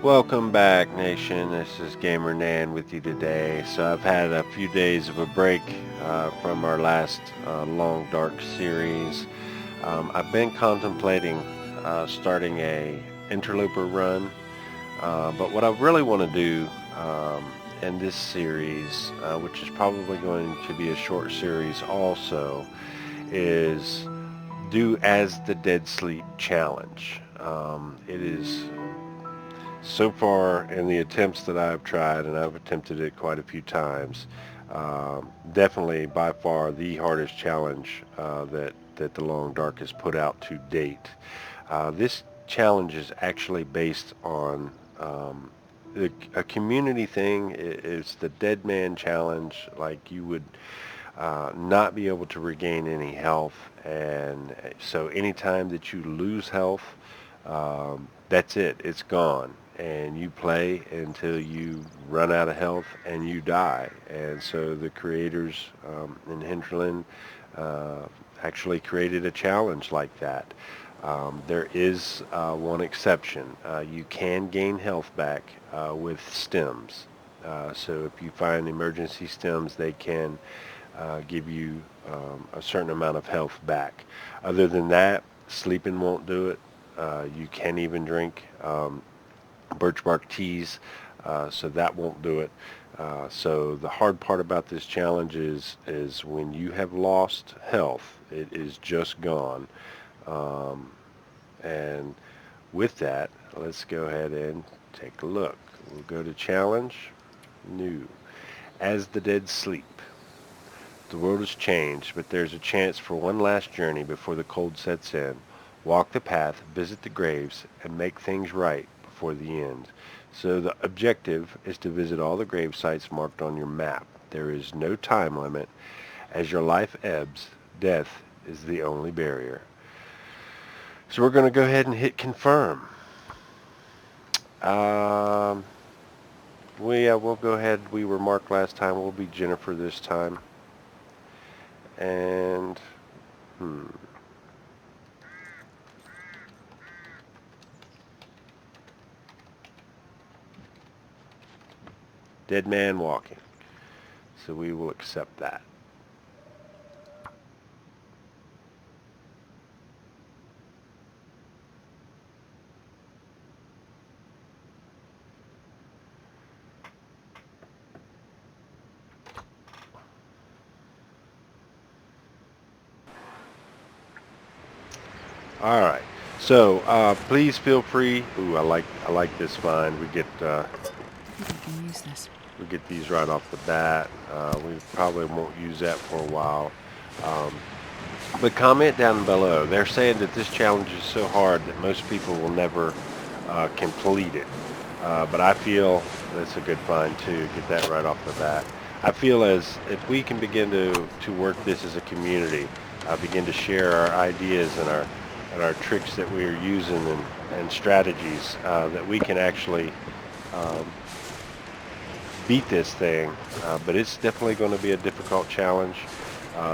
Welcome back, Nation. This is Gamer Nan with you today. So I've had a few days of a break from our last Long Dark series. I've been contemplating starting a interloper run, but what I really want to do in this series, which is probably going to be a short series also, is do as the Dead Sleep challenge. It is so far in the attempts that I've tried, and I've attempted it quite a few times, definitely by far the hardest challenge that the Long Dark has put out to date. This challenge is actually based on a community thing. It's the Dead Man Challenge. Like, you would not be able to regain any health, and so anytime that you lose health, that's it. It's gone, and you play until you run out of health and you die. And so the creators in Hinterland actually created a challenge like that. There is one exception. You can gain health back with stems. So if you find emergency stems, they can give you a certain amount of health back. Other than that, sleeping won't do it. You can even drink birch bark teas, so that won't do it. So the hard part about this challenge is when you have lost health, it is just gone. And with that, let's go ahead and take a look. We'll go to challenge, new, as the dead sleep. The world has changed, but there's a chance for one last journey before the cold sets in. Walk the path, visit the graves, and make things right before the end. So the objective is to visit all the grave sites marked on your map. There is no time limit. As your life ebbs, death is the only barrier. So we're going to go ahead and hit confirm. We'll go ahead. We were Mark last time. We'll be Jennifer this time. And dead man walking. So we will accept that. All right. So please feel free. Ooh, I like this find. We get I think I can use this. we get these right off the bat. We probably won't use that for a while. But comment down below. They're saying that this challenge is so hard that most people will never complete it. But I feel that's a good find too. Get that right off the bat. I feel as if we can begin to work this as a community, begin to share our ideas and our tricks that we are using and strategies, that we can actually beat this thing. But it's definitely going to be a difficult challenge.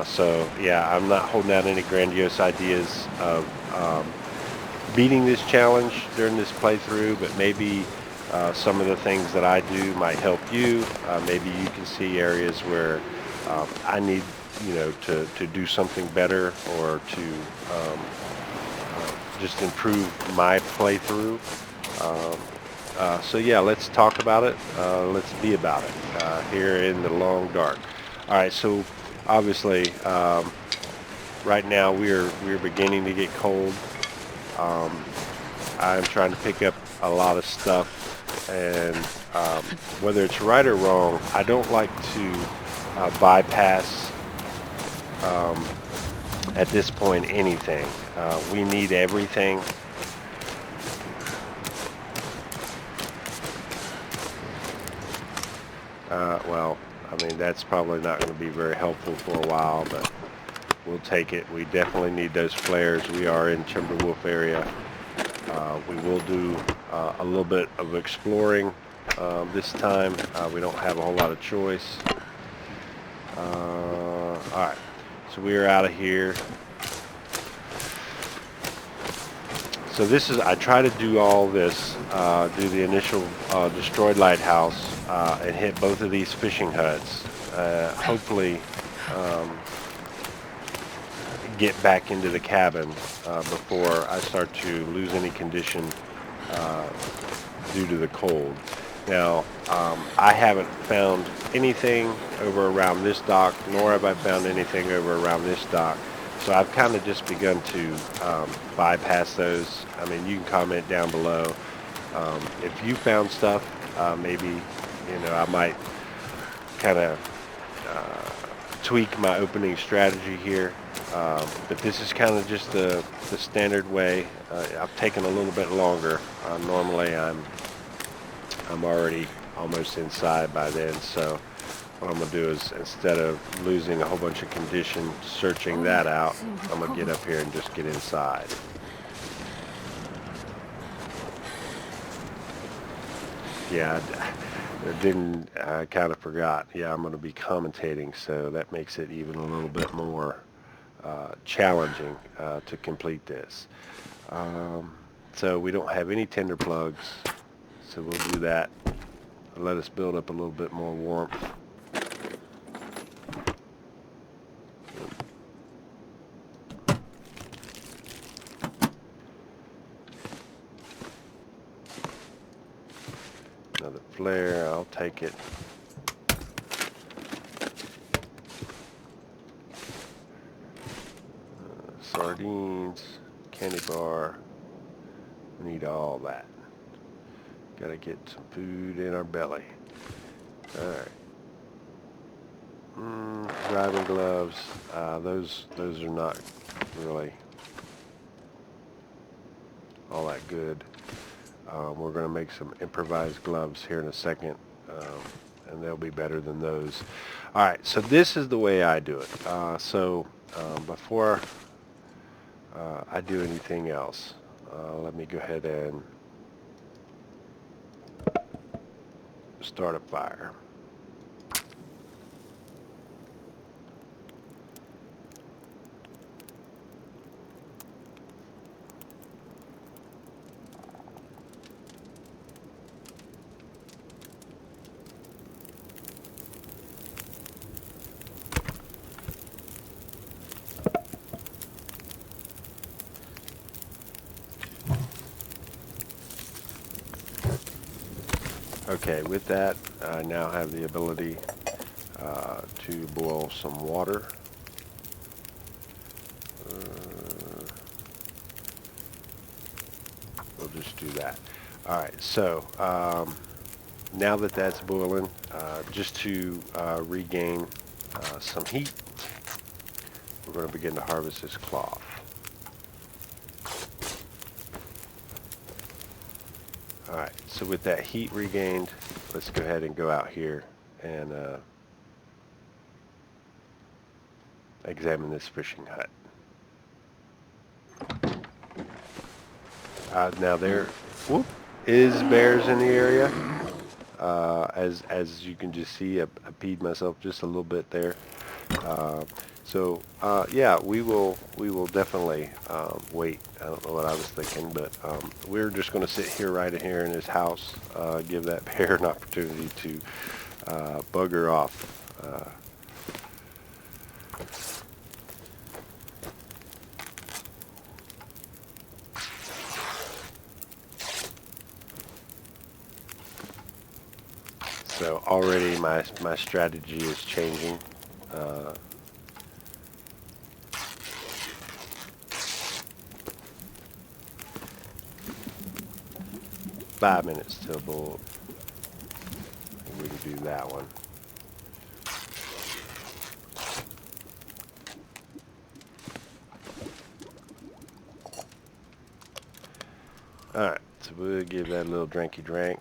So yeah, I'm not holding out any grandiose ideas of beating this challenge during this playthrough, but maybe some of the things that I do might help you. Maybe you can see areas where I need, to do something better, or to just improve my playthrough. So yeah, let's talk about it. Let's be about it here in the Long Dark. All right, so obviously right now we're beginning to get cold. I'm trying to pick up a lot of stuff, and whether it's right or wrong, I don't like to bypass at this point anything. We need everything. Well, I mean, that's probably not going to be very helpful for a while, but we'll take it. We definitely need those flares. We are in Timberwolf area. We will do a little bit of exploring this time. We don't have a whole lot of choice. Alright, so we are out of here. So this is, I try to do all this, do the initial destroyed lighthouse, and hit both of these fishing huts. Hopefully get back into the cabin before I start to lose any condition due to the cold. Now, I haven't found anything over around this dock, nor have I found anything over around this dock. So I've kind of just begun to bypass those. I mean, you can comment down below. If you found stuff, maybe, you know, I might kind of tweak my opening strategy here. But this is kind of just the standard way. I've taken a little bit longer. Normally I'm already almost inside by then, so what I'm going to do is, instead of losing a whole bunch of condition searching that out, I'm going to get up here and just get inside. Yeah, I kind of forgot. Yeah, I'm going to be commentating, so that makes it even a little bit more challenging to complete this. So we don't have any tinder plugs, so we'll do that. Let us build up a little bit more warmth. Another flare, I'll take it. Sardines, candy bar, we need all that. Gotta get some food in our belly. Alright. Driving gloves, those are not really all that good. We're going to make some improvised gloves here in a second, and they'll be better than those. Alright, so this is the way I do it. Before I do anything else, let me go ahead and start a fire. Okay, with that, I now have the ability to boil some water. We'll just do that. Alright, so now that that's boiling, just to regain some heat, we're going to begin to harvest this cloth. Alright, so with that heat regained, let's go ahead and go out here and examine this fishing hut. Now there is bears in the area. As you can just see, I peed myself just a little bit there. Yeah, we will definitely wait. I don't know what I was thinking, but we're just going to sit here right here in his house, give that bear an opportunity to bugger off. So already my strategy is changing. 5 minutes till boil. We can do that one. Alright, so we'll give that a little drinky drink.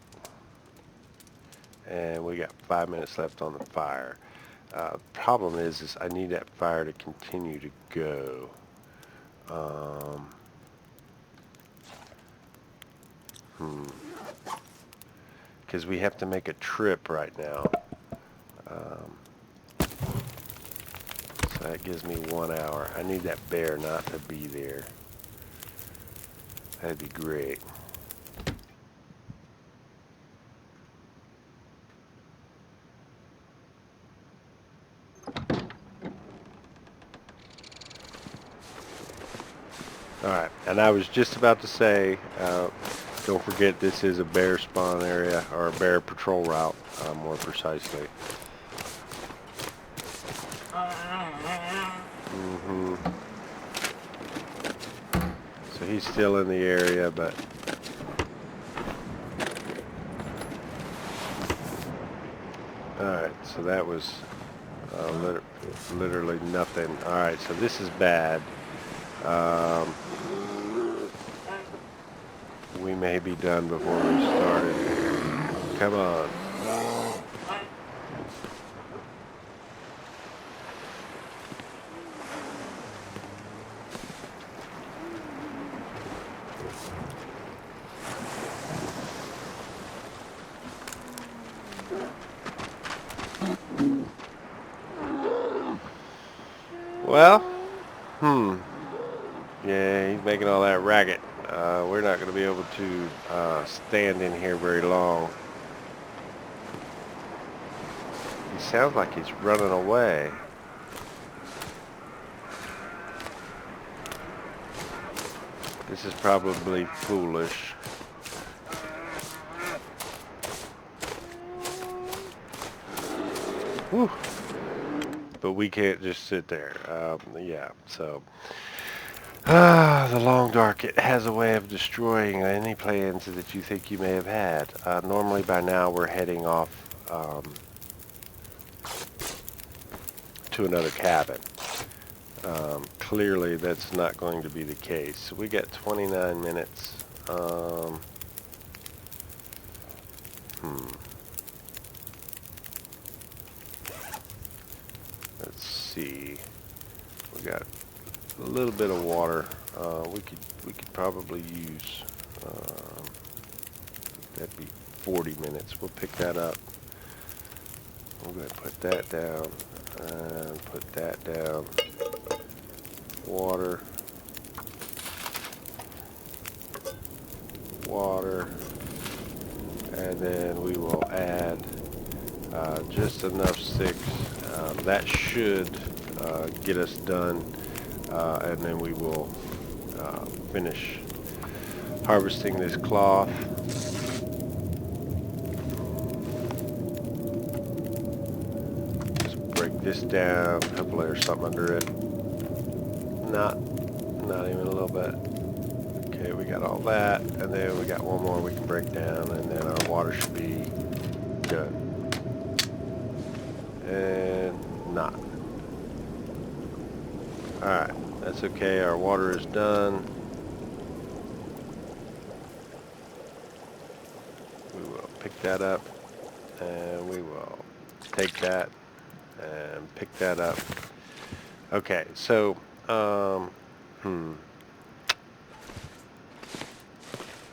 And we got 5 minutes left on the fire. Problem is I need that fire to continue to go. Because we have to make a trip right now. So that gives me 1 hour. I need that bear not to be there. That'd be great. Alright, and I was just about to say, don't forget this is a bear spawn area, or a bear patrol route, more precisely. So he's still in the area, but alright, so that was literally nothing. Alright, so this is bad. We may be done before we started. Come on. Well, yeah, he's making all that racket. We're not going to be able to stand in here very long. He sounds like he's running away. This is probably foolish. Whew. But we can't just sit there. Yeah, so... the long dark, it has a way of destroying any plans that you think you may have had. Normally by now we're heading off to another cabin. Clearly that's not going to be the case. So we got 29 minutes. Let's see. We got a little bit of water. We could probably use. That'd be 40 minutes. We'll pick that up. I'm going to put that down and put that down. Water. Water. And then we will add just enough sticks. That should get us done. And then we will finish harvesting this cloth. Just break this down. Hopefully there's something under it. Not even a little bit. Okay, we got all that, and then we got one more we can break down, and then our water should be done. And not. Alright, that's okay. Our water is done. We will pick that up, and we will take that and pick that up. Okay, so, I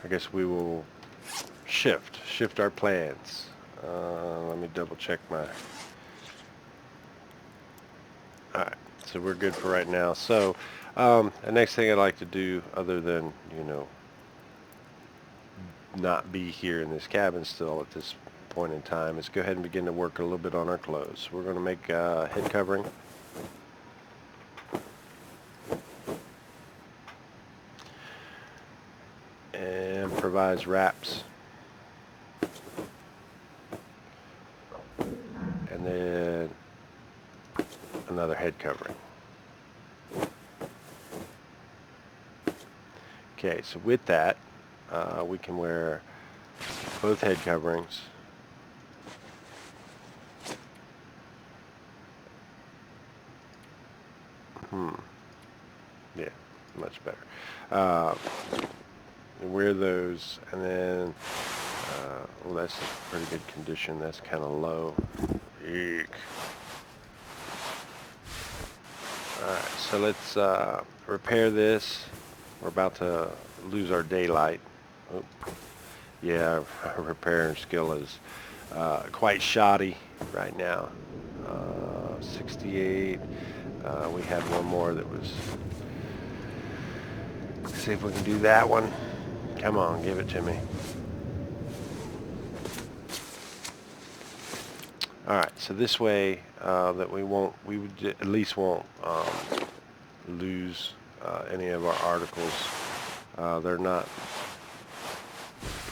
guess we will shift our plans. Let me double check my... Alright, so we're good for right now. So, the next thing I'd like to do, other than, you know, not be here in this cabin still at this point in time, is go ahead and begin to work a little bit on our clothes. We're going to make a head covering. And improvise wraps. And then another head covering. Okay, so with that, we can wear both head coverings. Yeah, much better. Wear those, and then, well, that's in pretty good condition. That's kind of low. Eek. Alright, so let's repair this. We're about to lose our daylight. Oh. Yeah, our repairing skill is quite shoddy right now. 68. We had one more that was... Let's see if we can do that one. Come on, give it to me. Alright, so this way that we would at least won't lose any of our articles. They're not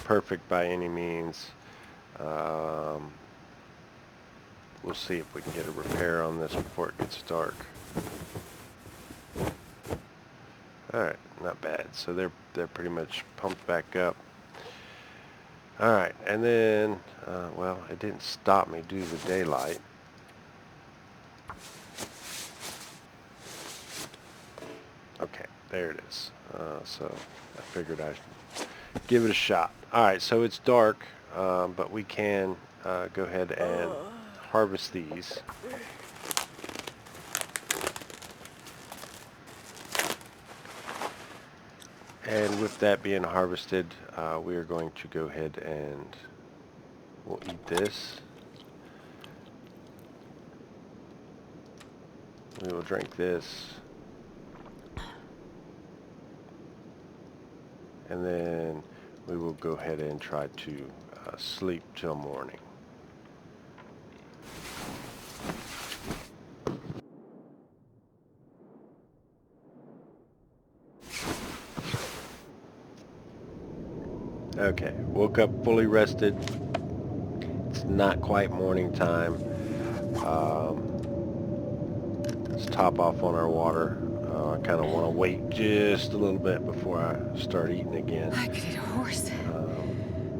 perfect by any means. We'll see if we can get a repair on this before it gets dark. Alright, not bad. So they're pretty much pumped back up. Alright, and then, well, it didn't stop me due to the daylight. Okay, there it is. So I figured I'd give it a shot. Alright, so it's dark, but we can go ahead and harvest these. And with that being harvested, we are going to go ahead and we'll eat this. We will drink this. And then we will go ahead and try to sleep till morning. Okay, woke up fully rested. It's not quite morning time. Let's top off on our water. I kind of want to wait just a little bit before I start eating again. I could eat a horse.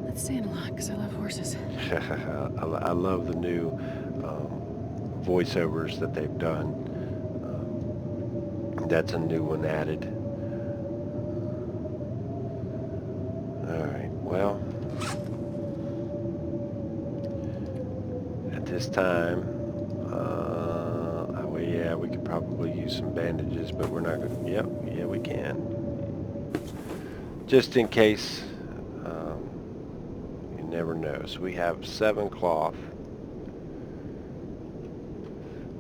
Let's stay in a lot, because I love horses. I love the new voiceovers that they've done. That's a new one added. Alright, well, at this time, well, yeah, we could probably use some bandages, but we're not going to, yep, yeah, we can. Just in case, you never know. So we have 7 cloth.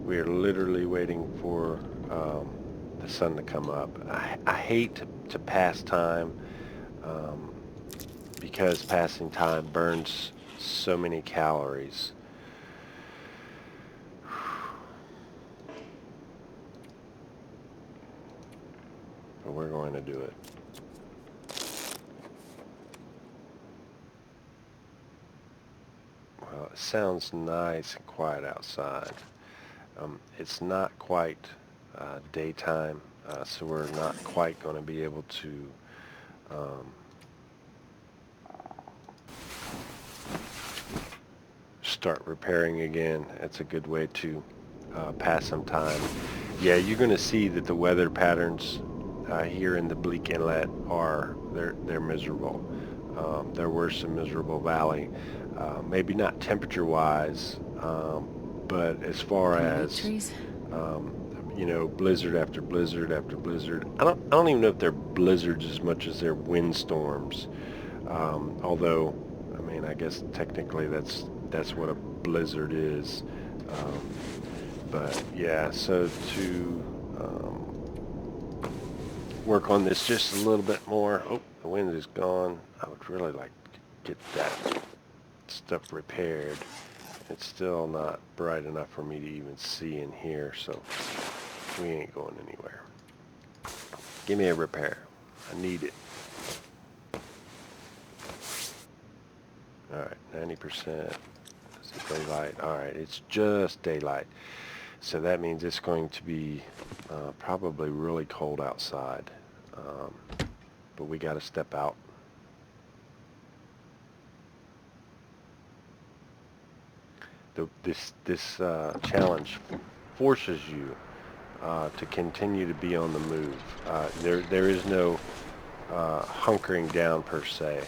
We are literally waiting for the sun to come up. I hate to pass time because passing time burns so many calories. But we're going to do it. Well, it sounds nice and quiet outside. It's not quite daytime, so we're not quite going to be able to start repairing again. It's a good way to pass some time. Yeah, you're going to see that the weather patterns here in the Bleak Inlet they're miserable. They're worse than Miserable Valley. Maybe not temperature-wise, but as far as you know, blizzard after blizzard after blizzard. I don't even know if they're blizzards as much as they're windstorms. Although, I mean, I guess technically that's what a blizzard is. But yeah, so to work on this just a little bit more. Oh, the wind is gone. I would really like to get that stuff repaired. It's still not bright enough for me to even see in here, so we ain't going anywhere. Give me a repair. I need it. Alright, 90%. Is it daylight? Alright, it's just daylight. So that means it's going to be probably really cold outside. But we got to step out. This challenge forces you to continue to be on the move. There is no hunkering down per se.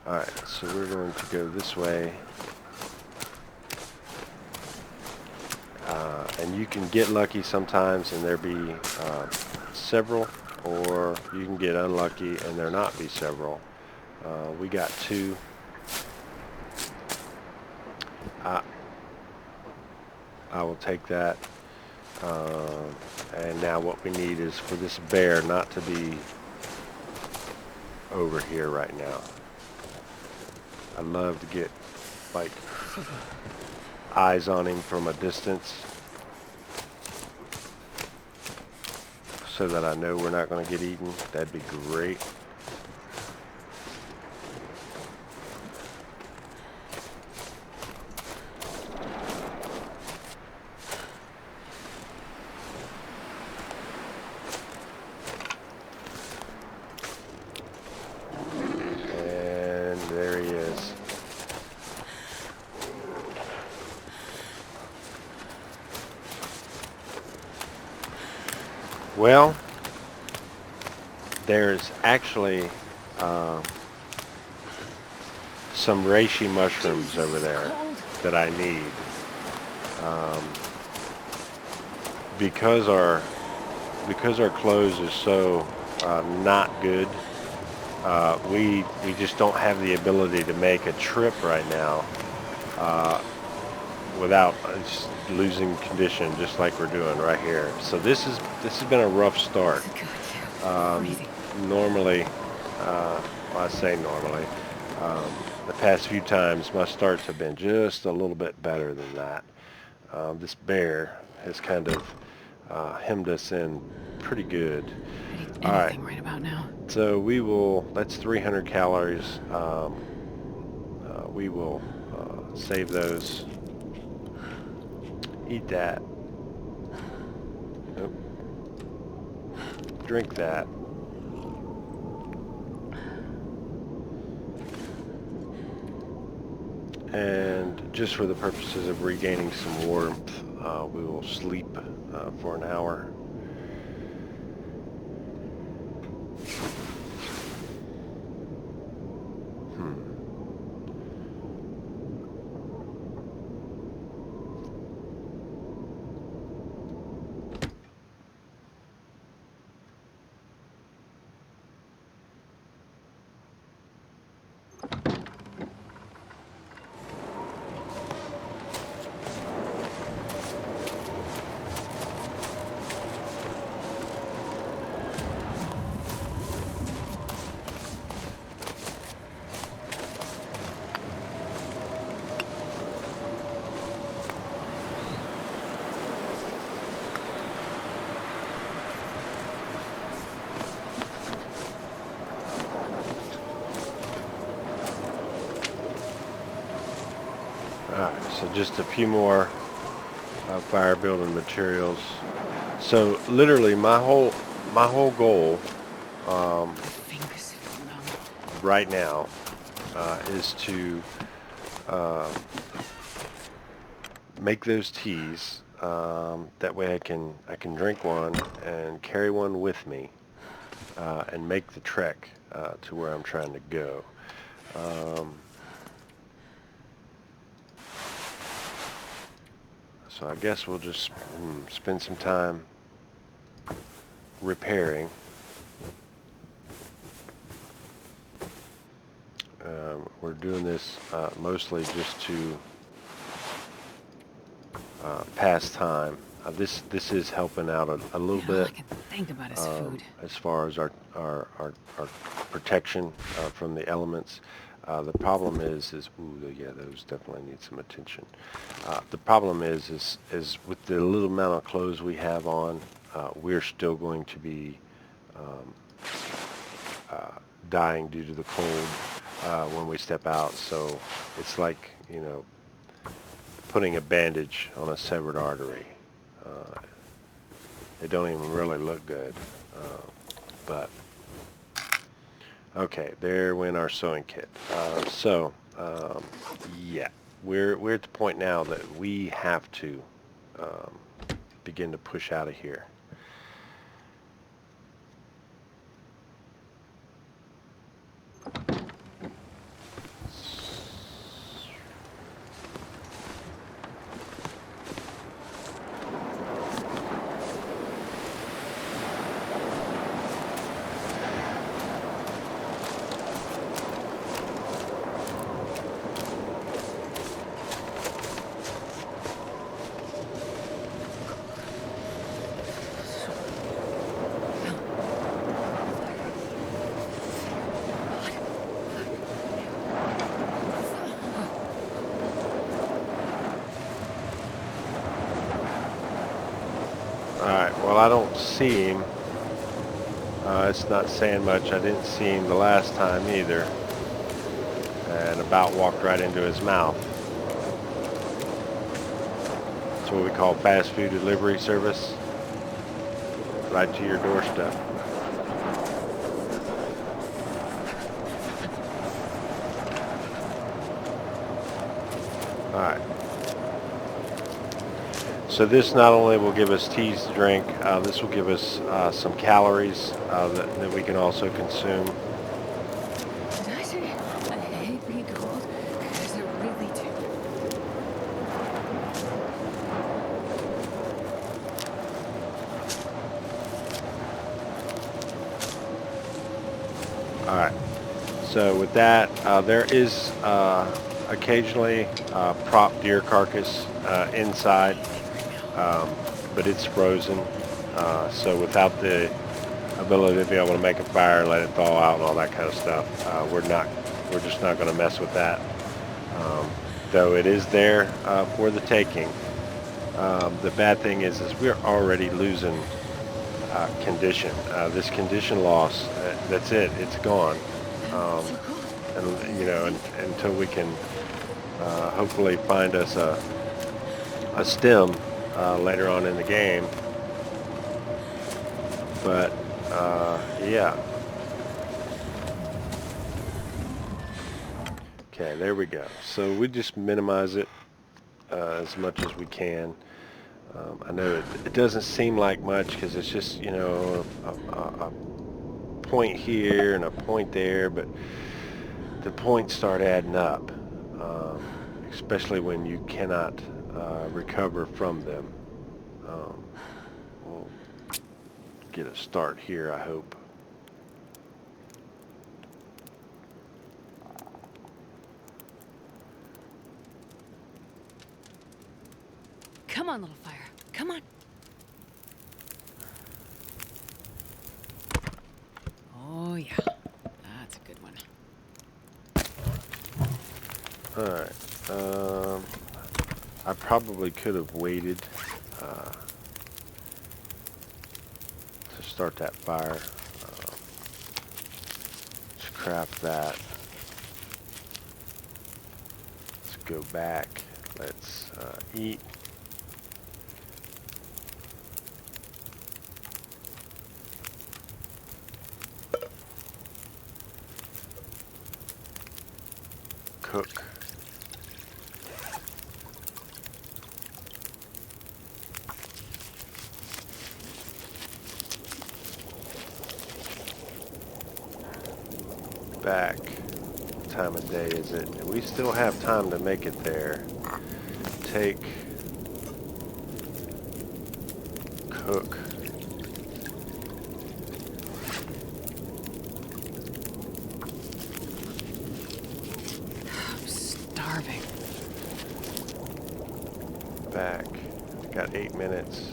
Alright, so we're going to go this way. And you can get lucky sometimes and there be several, or you can get unlucky and there not be several. We got 2. I will take that. And now what we need is for this bear not to be over here right now. I love to get like eyes on him from a distance so that I know we're not going to get eaten. That'd be great. And there he is. Well, there's actually some reishi mushrooms over there that I need. Because our clothes is so not good, we just don't have the ability to make a trip right now without just losing condition, just like we're doing right here. So this has been a rough start. Normally, well, I say normally, the past few times my starts have been just a little bit better than that. This bear has kind of hemmed us in pretty good. All right. Right about now. So we will, that's 300 calories. We will save those. Eat that. Nope. Drink that. And just for the purposes of regaining some warmth, we will sleep for an hour. Alright, so just a few more fire building materials. So literally my whole goal right now is to make those teas. That way I can drink one and carry one with me and make the trek to where I'm trying to go. So I guess we'll just spend some time repairing. We're doing this mostly just to pass time. This is helping out a little bit. All I can think about is food. As far as our protection from the elements. The problem is ooh, yeah, those definitely need some attention. The problem is with the little amount of clothes we have on, we're still going to be dying due to the cold when we step out. So it's like, you know, putting a bandage on a severed artery. They don't even really look good, but okay, there went our sewing kit. Yeah, we're at the point now that we have to begin to push out of here. I don't see him. It's not saying much. I didn't see him the last time either. And about walked right into his mouth. It's what we call fast food delivery service. Right to your doorstep. Alright. So this not only will give us teas to drink, this will give us some calories that we can also consume. Did I say I hate being cold? Because I really do. Alright. So with that, there is occasionally prop deer carcass inside, but it's frozen. So without the ability to be able to make a fire, let it thaw out, and all that kind of stuff, we're just not going to mess with that. Though it is there for the taking. The bad thing is we're already losing condition. This condition loss, that's it. It's gone. And until we can hopefully find us a stem later on in the game. But yeah. Okay, there we go. So we just minimize it as much as we can. I know it doesn't seem like much because it's just, a point here and a point there, but the points start adding up, especially when you cannot recover from them. We'll get a start here, I hope. Come on, little fire. Come on. Oh, yeah. That's a good one. Alright. I probably could have waited to start that fire. Scrap that. Let's go back. Let's eat. Cook. Back. What time of day is it? We still have time to make it there. Take. Cook. I'm starving. Back. Got 8 minutes.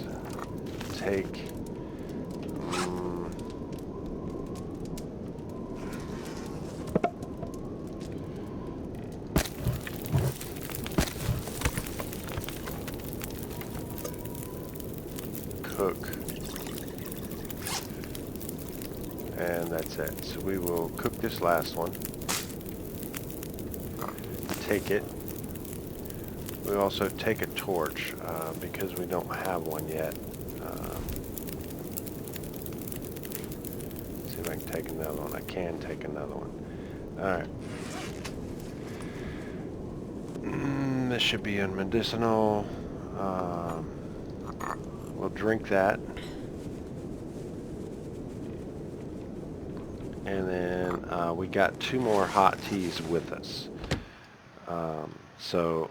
Take. Cook. And that's it. So we will cook this last one. Take it. We also take a torch because we don't have one yet. See if I can take another one. I can take another one. Alright. This should be a medicinal. We'll drink that. And then we got 2 more hot teas with us. So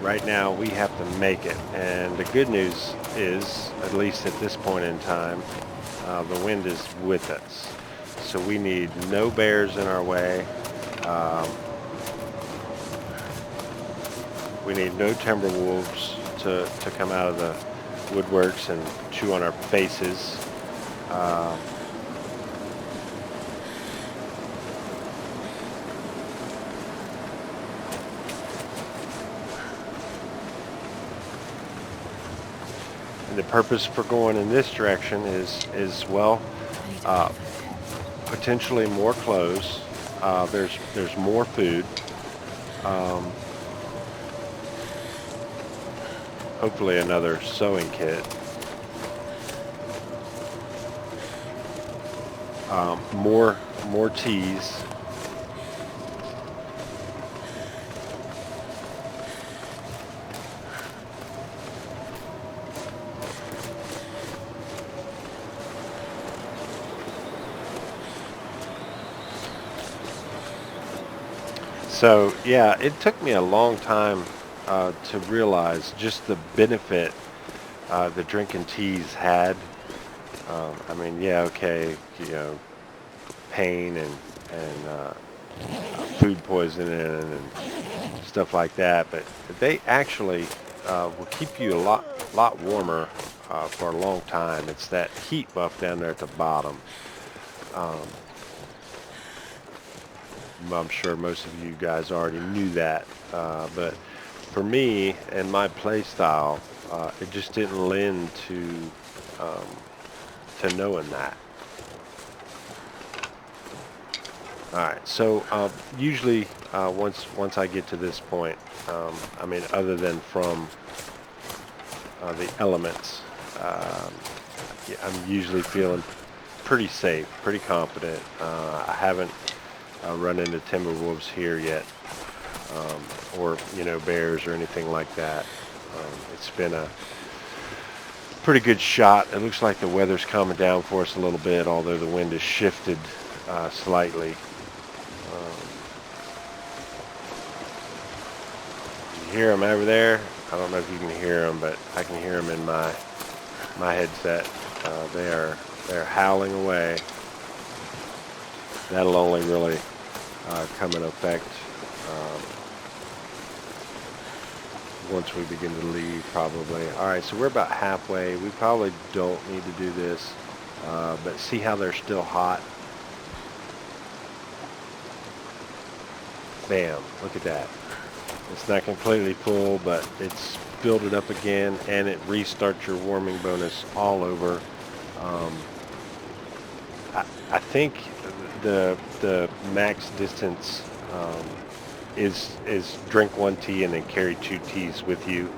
right now we have to make it, and the good news is, at least at this point in time, the wind is with us, so we need no bears in our way. We need no timber wolves to come out of the woodworks and chew on our faces. the purpose for going in this direction is well, I need to uh, pay for it. potentially more clothes. There's more food. Um, hopefully another sewing kit. More teas. So yeah, it took me a long time to realize just the benefit the drinking teas had. I mean, yeah, okay, pain and food poisoning and stuff like that, but they actually will keep you a lot warmer for a long time. It's that heat buff down there at the bottom. Um, I'm sure most of you guys already knew that, but for me and my play style, it just didn't lend um, to knowing that. All right, so usually once I get to this point, I mean, other than from the elements, yeah, I'm usually feeling pretty safe, pretty confident. I haven't run into timber wolves here yet, or bears or anything like that. It's been a pretty good shot. It looks like the weather's calming down for us a little bit, although the wind has shifted slightly. You hear them over there? I don't know if you can hear them, but I can hear them in my headset. They're howling away. That'll only really come in effect once we begin to leave, probably. All right, so we're about halfway. We probably don't need to do this, but see how they're still hot? Bam, look at that. It's not completely full, but it's filled it up again, and it restarts your warming bonus all over. Um, I think the max distance is drink one tea and then carry two teas with you,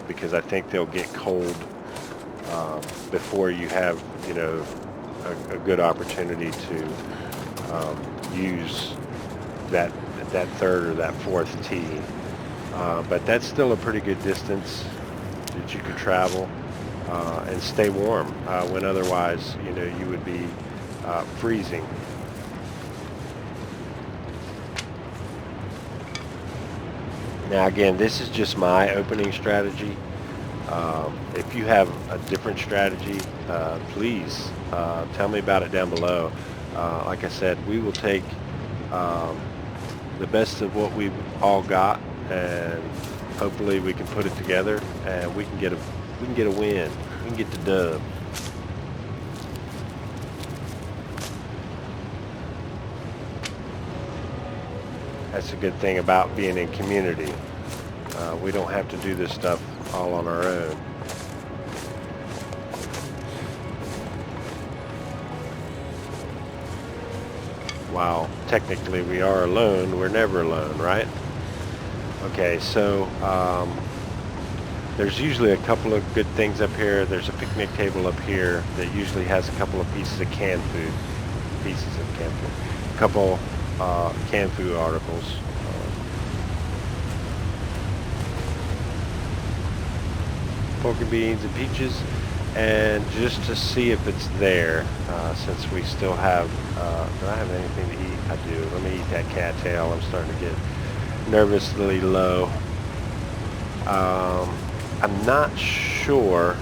because I think they'll get cold before you have a good opportunity to use that third or that fourth tea. But that's still a pretty good distance that you could travel and stay warm when otherwise you would be freezing. Now again, this is just my opening strategy. If you have a different strategy, please tell me about it down below. Like I said, we will take the best of what we've all got, and hopefully we can put it together and we can get a win. We can get the dub. That's a good thing about being in community. We don't have to do this stuff all on our own. While technically we are alone, we're never alone, right? Okay, so there's usually a couple of good things up here. There's a picnic table up here that usually has a couple of pieces of canned food. A couple canned food articles. Pork and beans and peaches, and just to see if it's there, since we still have, do I have anything to eat? I do. Let me eat that cattail. I'm starting to get nervously low. I'm not sure.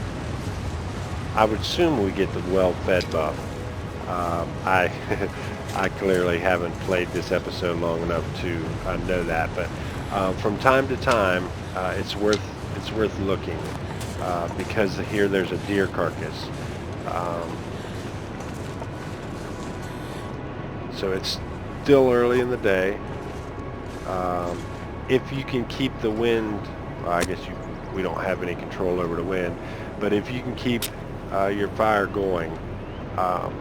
I would assume we get the well-fed buff. I I clearly haven't played this episode long enough to know that, but from time to time, it's worth looking, because here there's a deer carcass. So it's still early in the day. If you can keep the wind well, I guess we don't have any control over the wind, but if you can keep your fire going um,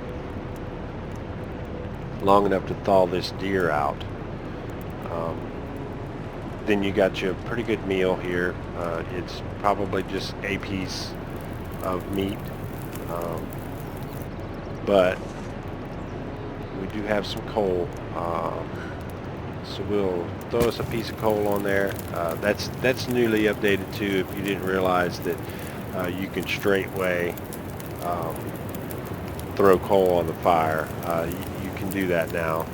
long enough to thaw this deer out, um, then you got you a pretty good meal here. It's probably just a piece of meat, um, but we do have some coal, so we'll throw us a piece of coal on there. That's newly updated too. If you didn't realize that you can straightway um, throw coal on the fire, you can do that now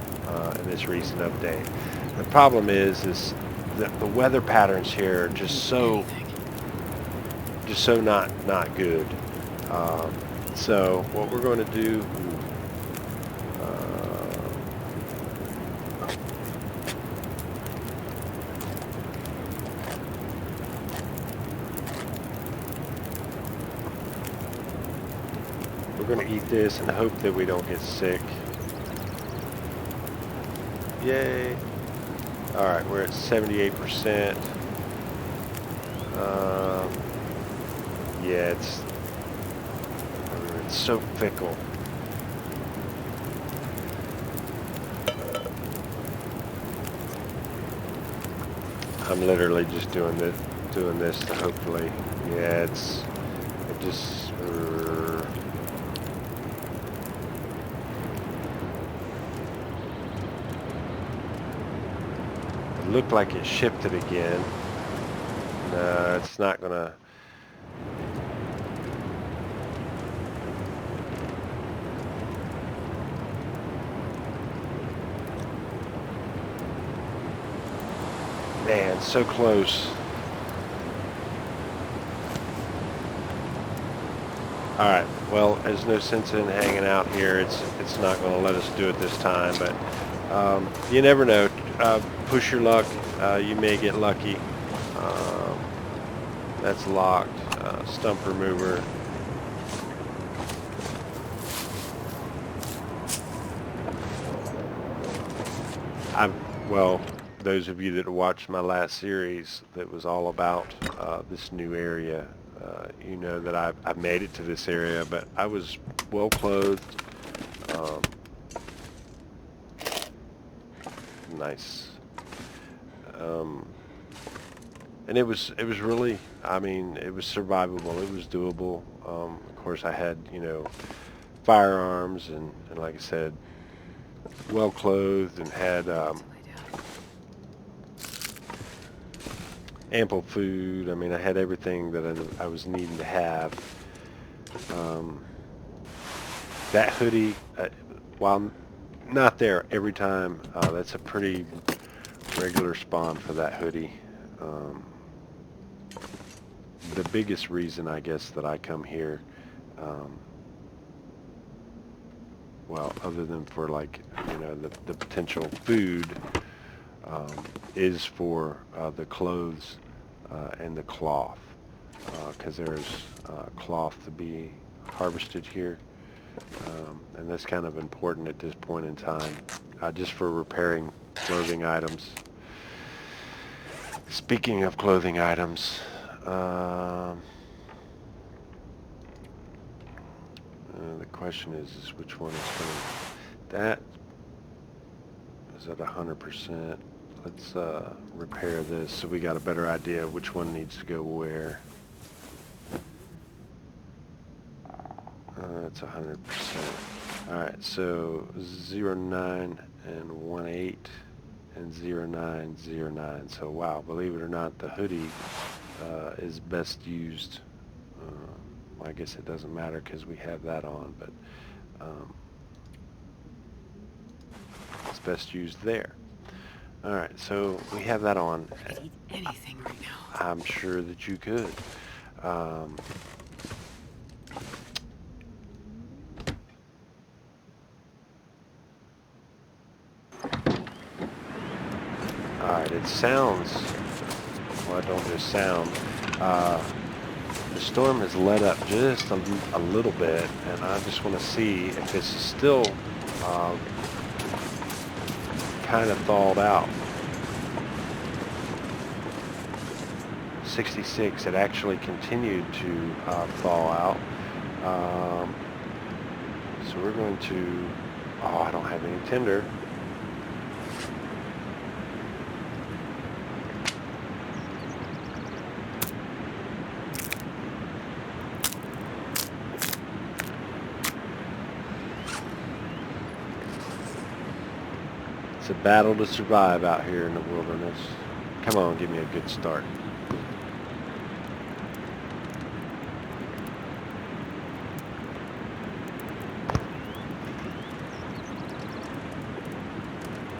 in this recent update. The problem is that the weather patterns here are just so not good. So what we're going to do, we're going to eat this and hope that we don't get sick. Yay! All right, we're at 78%. Yeah, it's so fickle. I'm literally just doing this to hopefully. Yeah, it just. It looked like it shifted again. No, it's not gonna. Man, so close. All right. Well, there's no sense in hanging out here. It's not going to let us do it this time. But you never know. Push your luck. You may get lucky. That's locked. Stump remover. Well, those of you that watched my last series that was all about this new area, you know that I made it to this area, but I was well clothed. Nice. And it was really, I mean, it was survivable. It was doable. Of course, I had, firearms and like I said, well clothed and had ample food. I mean, I had everything that I was needing to have. That hoodie, while not there every time, that's a pretty regular spawn for that hoodie. The biggest reason, I guess, that I come here, well, other than for like, the potential food, is for the clothes and the cloth, because there's cloth to be harvested here, and that's kind of important at this point in time, just for repairing clothing items. Speaking of clothing items, the question is which one is going to, that is at 100%. Let's repair this so we got a better idea of which one needs to go where. That's 100%. Alright, so 09 and 18 and 0909. So wow, believe it or not, the hoodie is best used. Well, I guess it doesn't matter because we have that on, but it's best used there. Alright, so we have that on. I could eat anything right now. I'm sure that you could. Alright, it sounds, well, it don't just sound, the storm has let up just a little bit, and I just want to see if this is still kind of thawed out. 66, it actually continued to thaw out. So we're going to, oh, I don't have any tinder. It's a battle to survive out here in the wilderness. Come on, give me a good start.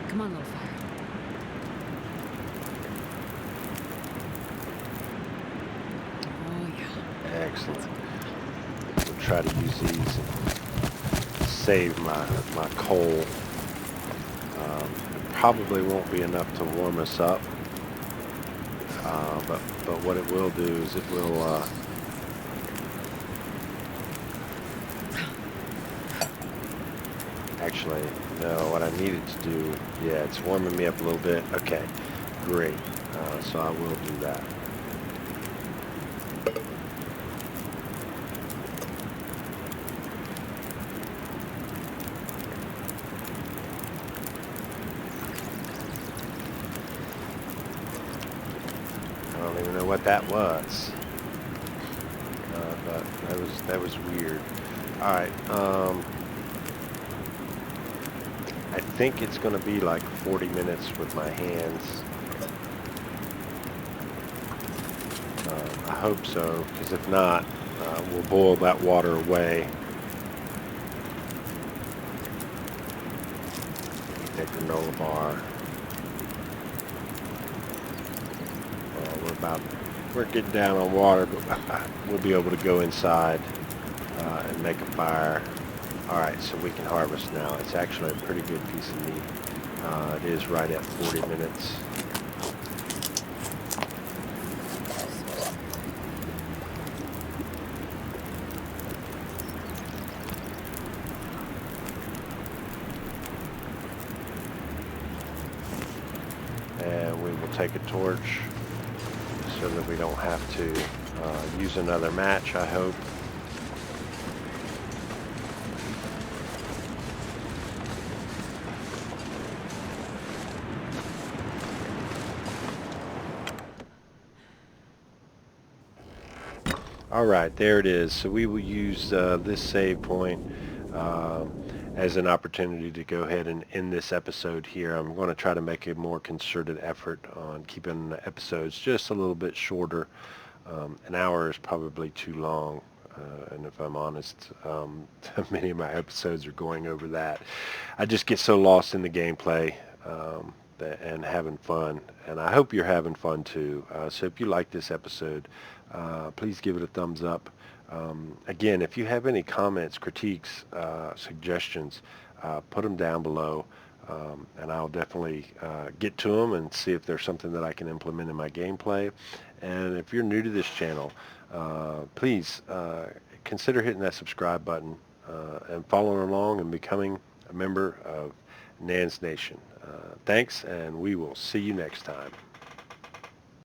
Come on, little fire. Oh, yeah. Excellent. We'll try to use these and save my coal. It probably won't be enough to warm us up, but what it will do is it will actually, no, what I needed to do, yeah, it's warming me up a little bit. Okay, great. So I will do that. I don't even know what that was, but that was weird. All right. I think it's going to be like 40 minutes with my hands. I hope so, because if not, we'll boil that water away. Eat that granola bar. We're getting down on water, but we'll be able to go inside and make a fire. All right, so we can harvest now. It's actually a pretty good piece of meat. It is right at 40 minutes. And we will take a torch so that we don't have to use another match, I hope. All right, there it is. So we will use this save point as an opportunity to go ahead and end this episode here. I'm going to try to make a more concerted effort on keeping the episodes just a little bit shorter. An hour is probably too long, and if I'm honest, many of my episodes are going over that. I just get so lost in the gameplay and having fun, and I hope you're having fun too. So if you like this episode, please give it a thumbs up. Again, if you have any comments, critiques, suggestions, put them down below, and I'll definitely get to them and see if there's something that I can implement in my gameplay. And if you're new to this channel, please consider hitting that subscribe button and following along and becoming a member of Nan's Nation. Thanks, and we will see you next time.